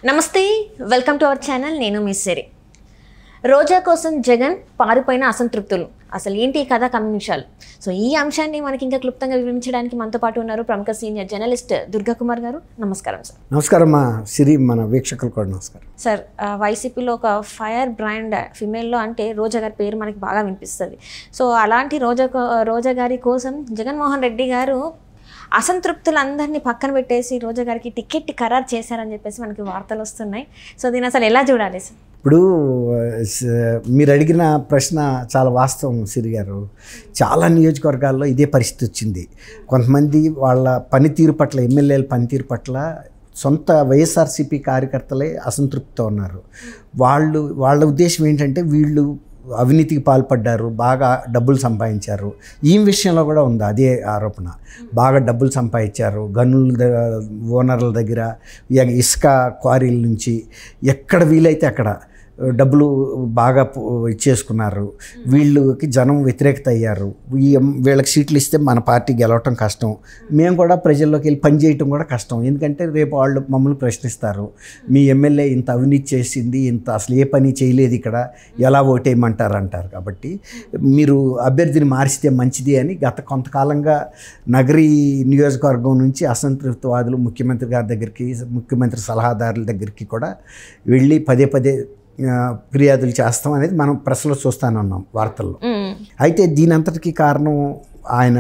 నమస్తే, welcome to our channel. నేను మీ సిరి. రోజా కోసం జగన్ పారిపోయిన అసంతృప్తులు, అసలు ఏంటి ఈ కథ కమ్మించాలు. సో ఈ అంశాన్ని మనకి ఇంకా క్లుప్తంగా వివరించడానికి మనతో పాటు ఉన్నారు ప్రముఖ సీనియర్ జర్నలిస్ట్ దుర్గా కుమార్ గారు. నమస్కారం సార్. నమస్కారం మా సిరి, మన వీక్షకులు కూడా నమస్కారం సార్. వైసీపీలో ఒక ఫైర్ బ్రాండ్ ఫిమేల్లో అంటే రోజా గారి పేరు మనకి బాగా వినిపిస్తుంది. సో అలాంటి రోజా గారి కోసం జగన్మోహన్ రెడ్డి గారు అసంతృప్తులందరినీ పక్కన పెట్టేసి రోజా గారికి టికెట్ ఖరారు చేశారని చెప్పేసి మనకి వార్తలు వస్తున్నాయి. సో దీన్ని అసలు ఎలా చూడాలి సార్? ఇప్పుడు మీరు అడిగిన ప్రశ్న చాలా వాస్తవం సిరి గారు. చాలా నియోజకవర్గాల్లో ఇదే పరిస్థితి వచ్చింది. కొంతమంది వాళ్ళ పనితీరు పట్ల, ఎమ్మెల్యేల పనితీరు పట్ల సొంత వైఎస్ఆర్సీపీ కార్యకర్తలే అసంతృప్తితో ఉన్నారు. వాళ్ళ ఉద్దేశం ఏంటంటే వీళ్ళు అవినీతికి పాల్పడ్డారు, బాగా డబ్బులు సంపాదించారు. ఈ విషయంలో కూడా ఉంది అదే ఆరోపణ. బాగా డబ్బులు సంపాదించారు, గనుల ఓనర్ల దగ్గర, ఇసుక క్వారీల నుంచి ఎక్కడ వీలైతే అక్కడ డబ్బులు బాగా ఇచ్చేసుకున్నారు. వీళ్ళకి జనం వ్యతిరేకత అయ్యారు. వీళ్ళకి సీట్లు ఇస్తే మన పార్టీ గెలవటం కష్టం, మేము కూడా ప్రజల్లోకి వెళ్ళి పనిచేయటం కూడా కష్టం. ఎందుకంటే రేపు వాళ్ళు మమ్మల్ని ప్రశ్నిస్తారు, మీ ఎమ్మెల్యే ఇంత అవినీతి చేసింది, ఇంత అసలు ఏ పని చేయలేదు, ఇక్కడ ఎలా ఓటేయమంటారు అంటారు. కాబట్టి మీరు అభ్యర్థిని మారిస్తే మంచిది అని గత కొంతకాలంగా నగరీ నియోజకవర్గం నుంచి అసంతృప్తివాదులు ముఖ్యమంత్రి గారి దగ్గరికి, ముఖ్యమంత్రి సలహాదారుల దగ్గరికి కూడా వెళ్ళి పదే పదే ఫిర్యాదులు చేస్తాం అనేది మనం ప్రెస్లో చూస్తూనే ఉన్నాం, వార్తల్లో. అయితే దీని అంతటికీ కారణం ఆయన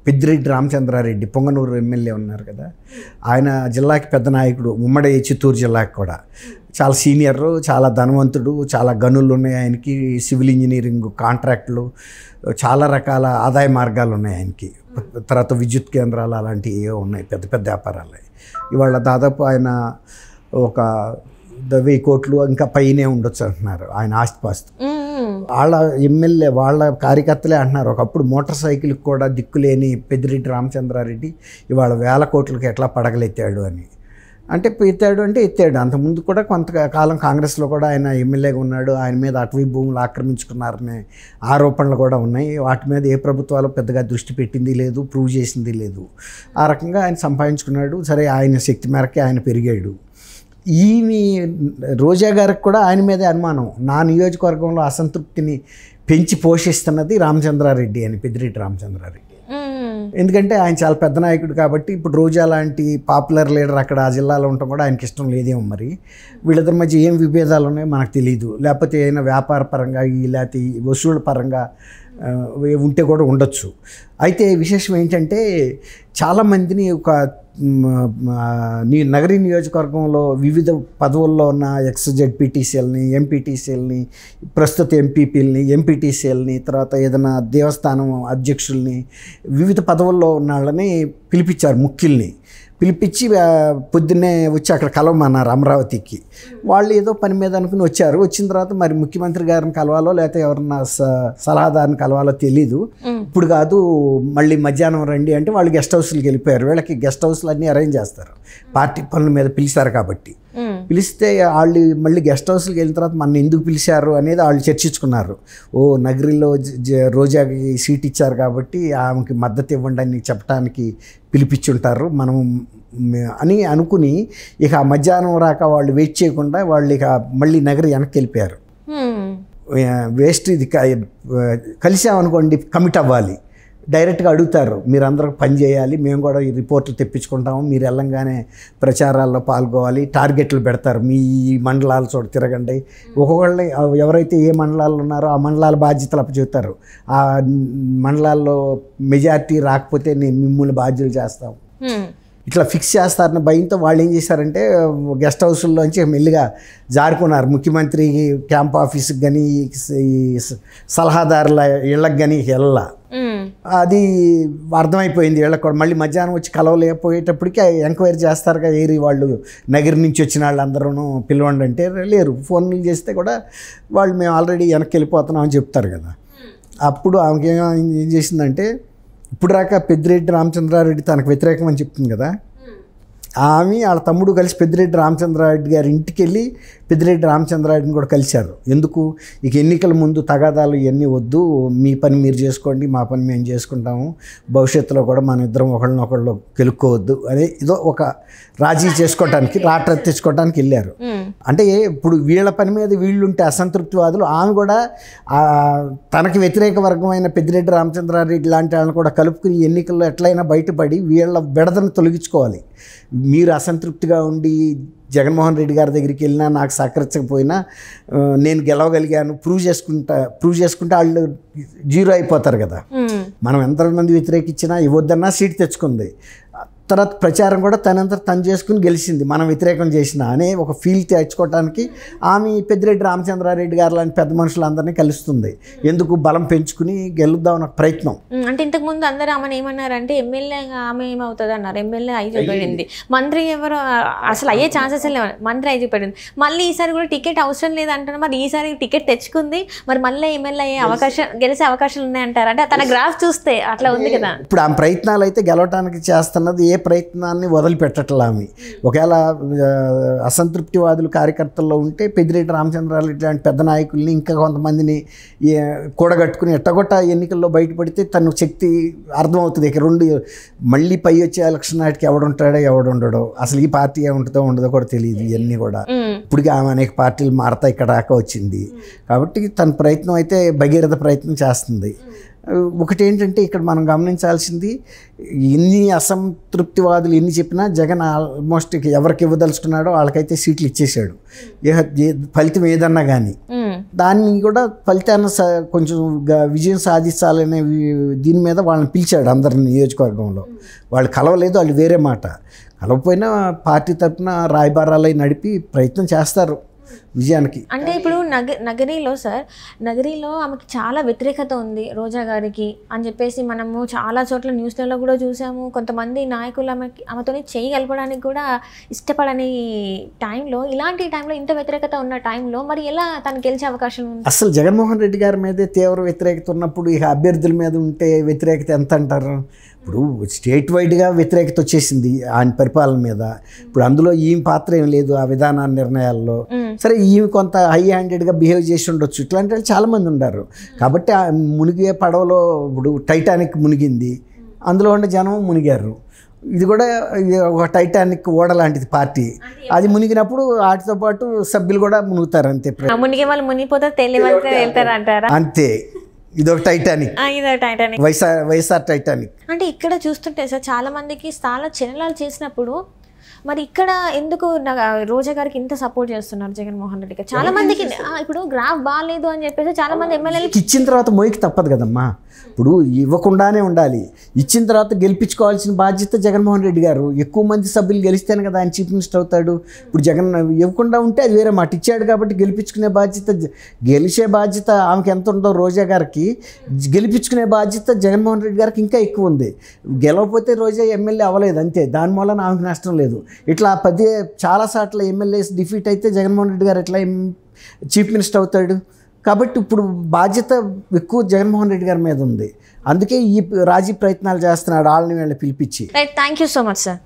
పెద్దిరెడ్డి రామచంద్రారెడ్డి, పొంగనూరు ఎమ్మెల్యే ఉన్నారు కదా, ఆయన జిల్లాకి పెద్ద నాయకుడు, ఉమ్మడి చిత్తూరు జిల్లాకి కూడా చాలా సీనియర్, చాలా ధనవంతుడు, చాలా గనులు ఉన్నాయి ఆయనకి, సివిల్ ఇంజనీరింగ్ కాంట్రాక్టులు, చాలా రకాల ఆదాయ మార్గాలు ఉన్నాయి ఆయనకి. తర్వాత విద్యుత్ కేంద్రాలు అలాంటివి ఏవో ఉన్నాయి, పెద్ద పెద్ద వ్యాపారాలు. ఇవాళ దాదాపు ఆయన ఒక 1000 కోట్లు ఇంకా పైనే ఉండొచ్చు అంటున్నారు ఆయన ఆస్తిపాస్తు. వాళ్ళ ఎమ్మెల్యే, వాళ్ళ కార్యకర్తలే అంటున్నారు, ఒకప్పుడు మోటార్ సైకిల్కి కూడా దిక్కులేని పెద్దిరెడ్డి రామచంద్రారెడ్డి ఇవాళ 1000 కోట్లకి ఎట్లా పడగలెత్తాడు అని. అంటే ఎత్తాడు. అంతకుముందు కూడా కొంతకాలం కాంగ్రెస్లో కూడా ఆయన ఎమ్మెల్యేగా ఉన్నాడు. ఆయన మీద అటవీ భూములు ఆక్రమించుకున్నారనే ఆరోపణలు కూడా ఉన్నాయి. వాటి మీద ఏ ప్రభుత్వాలు పెద్దగా దృష్టి పెట్టింది లేదు, ప్రూవ్ చేసింది లేదు. ఆ రకంగా ఆయన సంపాదించుకున్నాడు. సరే, ఆయన శక్తి మేరకే ఆయన పెరిగాడు. ఈమె రోజా గారికి కూడా ఆయన మీదే అనుమానం. నా నియోజకవర్గంలో అసంతృప్తిని పెంచి పోషిస్తున్నది రామచంద్రారెడ్డి అని, పెద్దిరెడ్డి రామచంద్రారెడ్డి. ఎందుకంటే ఆయన చాలా పెద్ద నాయకుడు కాబట్టి ఇప్పుడు రోజా లాంటి పాపులర్ లీడర్ అక్కడ ఆ జిల్లాలో ఉండటం కూడా ఆయనకి ఇష్టం లేదేమో. మరి వీళ్ళిద్దరి మధ్య ఏం విభేదాలు ఉన్నాయో మనకు తెలియదు. లేకపోతే ఏదైనా వ్యాపార పరంగా లేకపోతే వసూళ్ళ పరంగా ఉంటే కూడా ఉండొచ్చు. అయితే విశేషం ఏంటంటే చాలామందిని ఒక నగరీ నియోజకవర్గంలో వివిధ పదవుల్లో ఉన్న ఎక్స్-జెడ్పీటీసీఎల్ని, ఎంపీటీసీఎల్ని, ప్రస్తుత ఎంపీపీలని, ఎంపీటీసీఎల్ని, తర్వాత ఏదైనా దేవస్థానం అధ్యక్షుల్ని, వివిధ పదవుల్లో ఉన్న వాళ్ళని పిలిపించారు, ముఖ్యుల్ని పిలిపించి పొద్దున్నే వచ్చి అక్కడ కలవమన్నారు అమరావతికి. వాళ్ళు ఏదో పని మీద అనుకుని వచ్చారు. వచ్చిన తర్వాత మరి ముఖ్యమంత్రి గారిని కలవాలో లేకపోతే ఎవరన్నా సలహాదారుని కలవాలో తెలీదు. ఇప్పుడు కాదు, మళ్ళీ మధ్యాహ్నం రండి అంటే వాళ్ళు గెస్ట్ హౌస్లకి వెళ్ళిపోయారు. వీళ్ళకి గెస్ట్ హౌస్లు అన్నీ అరేంజ్ చేస్తారు, పార్టీ పనుల మీద పిలిచారు కాబట్టి. పిలిస్తే వాళ్ళు మళ్ళీ గెస్ట్ హౌస్కి వెళ్ళిన తర్వాత మన ఎందుకు పిలిచారు అనేది వాళ్ళు చర్చించుకున్నారు. ఓ, నగరిలో రోజాకి సీట్ ఇచ్చారు కాబట్టి ఆమెకి మద్దతు ఇవ్వండి అని చెప్పడానికి పిలిపించుంటారు మనం అని అనుకుని ఇక మధ్యాహ్నం రాక వాళ్ళు వెయిట్ చేయకుండా వాళ్ళు ఇక మళ్ళీ నగరి వెనక్కి వెళ్ళిపోయారు. వేస్ట్, ఇది కలిసామనుకోండి కమిట్ అవ్వాలి, డైరెక్ట్గా అడుగుతారు, మీరు అందరూ పని చేయాలి, మేము కూడా ఈ రిపోర్ట్లు తెప్పించుకుంటాము, మీరు వెళ్ళంగానే ప్రచారాల్లో పాల్గొవాలి, టార్గెట్లు పెడతారు, మీ మండలాల చోట తిరగండి. ఒక్కొక్కళ్ళని ఎవరైతే ఏ మండలాల్లో ఉన్నారో ఆ మండలాల బాధ్యతలు అప్పచెప్తారు. ఆ మండలాల్లో మెజారిటీ రాకపోతే నేను మిమ్మల్ని బాధ్యులు చేస్తాం, ఇట్లా ఫిక్స్ చేస్తారన్న భయంతో వాళ్ళు ఏం చేశారంటే గెస్ట్ హౌస్ల్లోంచి మెల్లిగా జారుకున్నారు. ముఖ్యమంత్రి క్యాంప్ ఆఫీస్కి కానీ సలహాదారుల ఇళ్ళకి కానీ వెళ్ళా. అది అర్థమైపోయింది వీళ్ళకి కూడా. మళ్ళీ మధ్యాహ్నం వచ్చి కలవలేకపోయేటప్పటికి ఎంక్వైరీ చేస్తారుగా, ఏరి వాళ్ళు నగరి నుంచి వచ్చిన వాళ్ళందరూ పిలవండి అంటే లేరు. ఫోన్లు చేస్తే కూడా వాళ్ళు మేము ఆల్రెడీ వెనక్కి వెళ్ళిపోతున్నాం అని చెప్తారు కదా. అప్పుడు ఆమెకి ఏం చేసిందంటే, ఇప్పుడు రాక పెద్దిరెడ్డి రామచంద్రారెడ్డి తనకు వ్యతిరేకం అని చెప్తుంది కదా, ఆమె వాళ్ళ తమ్ముడు కలిసి పెద్దిరెడ్డి రామచంద్రారెడ్డి గారి ఇంటికి వెళ్ళి పెద్దిరెడ్డి రామచంద్రారెడ్డిని కూడా కలిశారు. ఎందుకు, ఇక ఎన్నికల ముందు తగాదాలు ఇవన్నీ వద్దు, మీ పని మీరు చేసుకోండి, మా పని మేము చేసుకుంటాము, భవిష్యత్తులో కూడా మన ఇద్దరం ఒకళ్ళనొకళ్ళు గెలుక్కోవద్దు అదే ఇదో ఒక రాజీ చేసుకోవడానికి రాట్ర తెచ్చుకోవడానికి వెళ్ళారు. అంటే ఇప్పుడు వీళ్ళ పని మీద వీళ్ళుంటే అసంతృప్తివాదులు, ఆమె కూడా తనకి వ్యతిరేక వర్గమైన పెద్దిరెడ్డి రామచంద్రారెడ్డి లాంటి వాళ్ళని కూడా కలుపుకుని ఎన్నికల్లో ఎట్లయినా బయటపడి వీళ్ళ బెడదను తొలగించుకోవాలి. మీరు అసంతృప్తిగా ఉండి జగన్మోహన్ రెడ్డి గారి దగ్గరికి వెళ్ళినా నాకు సహకరించకపోయినా నేను గెలవగలిగాను ప్రూవ్ చేసుకుంటే వాళ్ళు జీరో అయిపోతారు కదా. మనం ఎంతమంది వ్యతిరేకించినా ఇవ్వద్దన్నా సీట్ తెచ్చుకుంది. తర్వాత ప్రచారం కూడా తనంతా తను చేసుకుని గెలిచింది, మనం వ్యతిరేకం చేసిన అనే ఒక ఫీల్ తెచ్చుకోవడానికి ఆమె పెద్దిరెడ్డి రామచంద్రారెడ్డి గారు లాంటి పెద్ద మనుషులందరినీ కలుస్తుంది. ఎందుకు బలం పెంచుకుని గెలుద్దాం అనే ప్రయత్నం. అంటే ఇంతకుముందు అందరూ ఆమెను ఏమన్నారంటే ఎమ్మెల్యే ఆమె ఏమవుతుంది అన్నారు, ఎమ్మెల్యే అయి చూపెట్టింది, మంత్రి ఎవరు అసలు అయ్యే ఛాన్సెస్ లేవు, మంత్రి అయి చూపెట్టింది. మళ్ళీ ఈసారి కూడా టికెట్ అవసరం లేదంటున్నారు, మరి ఈసారి టికెట్ తెచ్చుకుంది, మరి మళ్ళీ ఎమ్మెల్యే అయ్యే అవకాశం గెలిచే అవకాశాలు ఉన్నాయంటారు. అంటే తన గ్రాఫ్ చూస్తే అట్లా ఉంది కదా. ఇప్పుడు ఆ ప్రయత్నాలు అయితే గెలవటానికి చేస్తున్నది, ఏ ప్రయత్నాన్ని వదిలిపెట్టట్లా ఆమె. ఒకవేళ అసంతృప్తివాదులు కార్యకర్తల్లో ఉంటే పెద్దిరెడ్డి రామచంద్రారెడ్డి లాంటి పెద్ద నాయకుల్ని ఇంకా కొంతమందిని కూడగట్టుకుని ఎట్టగొట్ట ఎన్నికల్లో బయటపడితే తన శక్తి అర్థమవుతుంది. ఇక రెండు మళ్ళీ పై వచ్చే ఎలక్షన్ నాటికి ఎవడుంటాడో ఎవడుండడో, అసలు ఈ పార్టీ ఏముంటుందో ఉండదో కూడా తెలియదు. ఇవన్నీ కూడా ఇప్పటికీ ఆమె అనేక పార్టీలు మారతా ఇక్కడ దాకా వచ్చింది. కాబట్టి తన ప్రయత్నం అయితే భగీరథ ప్రయత్నం చేస్తుంది. ఒకటి ఏంటంటే ఇక్కడ మనం గమనించాల్సింది, ఎన్ని అసంతృప్తివాదులు ఎన్ని చెప్పినా జగన్ ఆల్మోస్ట్ ఎవరికి ఇవ్వదలుచుకున్నాడో వాళ్ళకైతే సీట్లు ఇచ్చేసాడు. ఫలితం ఏదన్నా కానీ దాన్ని కూడా ఫలితాన్ని కొంచెం విజయం సాధించాలనే దీని మీద వాళ్ళని పిలిచాడు అందరిని నియోజకవర్గంలో. వాళ్ళు కలవలేదు, వాళ్ళు వేరే మాట. కలవకపోయినా పార్టీ తరఫున రాయబారాలు నడిపి ప్రయత్నం చేస్తారు విజయానికి. అంటే ఇప్పుడు నగరిలో సార్, నగరిలో ఆమెకి చాలా వ్యతిరేకత ఉంది రోజా గారికి అని చెప్పేసి మనము చాలా చోట్ల న్యూస్లలో కూడా చూసాము. కొంతమంది నాయకులు ఆమెతో చేయి కలపడానికి కూడా ఇష్టపడని టైంలో, ఇలాంటి టైంలో ఇంత వ్యతిరేకత ఉన్న టైంలో మరి ఎలా తను గెలిచే అవకాశం ఉంది? అసలు జగన్మోహన్ రెడ్డి గారి మీదే తీవ్ర వ్యతిరేకత ఉన్నప్పుడు ఇక అభ్యర్థుల మీద ఉంటే వ్యతిరేకత ఎంత అంటారు? ఇప్పుడు స్టేట్ వైడ్గా వ్యతిరేకత వచ్చేసింది ఆయన పరిపాలన మీద. ఇప్పుడు అందులో ఈమె పాత్ర ఏం లేదు ఆ విధాన నిర్ణయాల్లో. సరే ఈమె కొంత హై హ్యాండెడ్గా బిహేవ్ చేసి ఉండొచ్చు, ఇట్లాంటి వాళ్ళు చాలామంది ఉన్నారు. కాబట్టి మునిగే పడవలో ఇప్పుడు టైటానిక్ మునిగింది, అందులో ఉండే జనం మునిగారు. ఇది కూడా ఒక టైటానిక్ ఓడ లాంటిది పార్టీ. అది మునిగినప్పుడు వాటితో పాటు సభ్యులు కూడా మునుగుతారు. అంతే, మునిగే వాళ్ళు మునిగిపోతారు అంతే. ఇదొక టైటానిక్, వైఎస్ఆర్ టైటానిక్. అంటే ఇక్కడ చూస్తుంటే సార్ చాలా మందికి చాలా చలనాలు చేసినప్పుడు మరి ఇక్కడ ఎందుకు రోజా గారికి ఇంత సపోర్ట్ చేస్తున్నారు జగన్మోహన్ రెడ్డి గారు? చాలా మందికి ఇప్పుడు గ్రాఫ్ బాగాలేదు అని చెప్పేసి చాలా మంది ఎమ్మెల్యేలు ఇచ్చిన తర్వాత మోయికి తప్పదు కదమ్మా. ఇప్పుడు ఇవ్వకుండానే ఉండాలి, ఇచ్చిన తర్వాత గెలిపించుకోవాల్సిన బాధ్యత జగన్మోహన్ రెడ్డి గారు. ఎక్కువ మంది సభ్యులు గెలిస్తేనే కదా ఆయన చీఫ్ మినిస్టర్ అవుతాడు. ఇప్పుడు జగన్ ఇవ్వకుండా ఉంటే అది వేరే మాట, ఇచ్చాడు కాబట్టి గెలిపించుకునే బాధ్యత, గెలిచే బాధ్యత ఆమెకి ఎంత ఉందో రోజా గారికి, గెలిపించుకునే బాధ్యత జగన్మోహన్ రెడ్డి గారికి ఇంకా ఎక్కువ ఉంది. గెలవకపోతే రోజా ఎమ్మెల్యే అవ్వలేదు అంతే, దాని వలన ఆమెకు నష్టం లేదు. ఇట్లా చాలా సార్లు ఎమ్మెల్యేస్ డిఫీట్ అయితే జగన్మోహన్ రెడ్డి గారు ఎట్లా చీఫ్ మినిస్టర్ అవుతాడు? కాబట్టి ఇప్పుడు బాధ్యత ఎక్కువ జగన్మోహన్ రెడ్డి గారి మీద ఉంది. అందుకే ఈ రాజీ ప్రయత్నాలు చేస్తున్నాడు వాళ్ళని వీళ్ళని పిలిపించి. Thank you so much sir.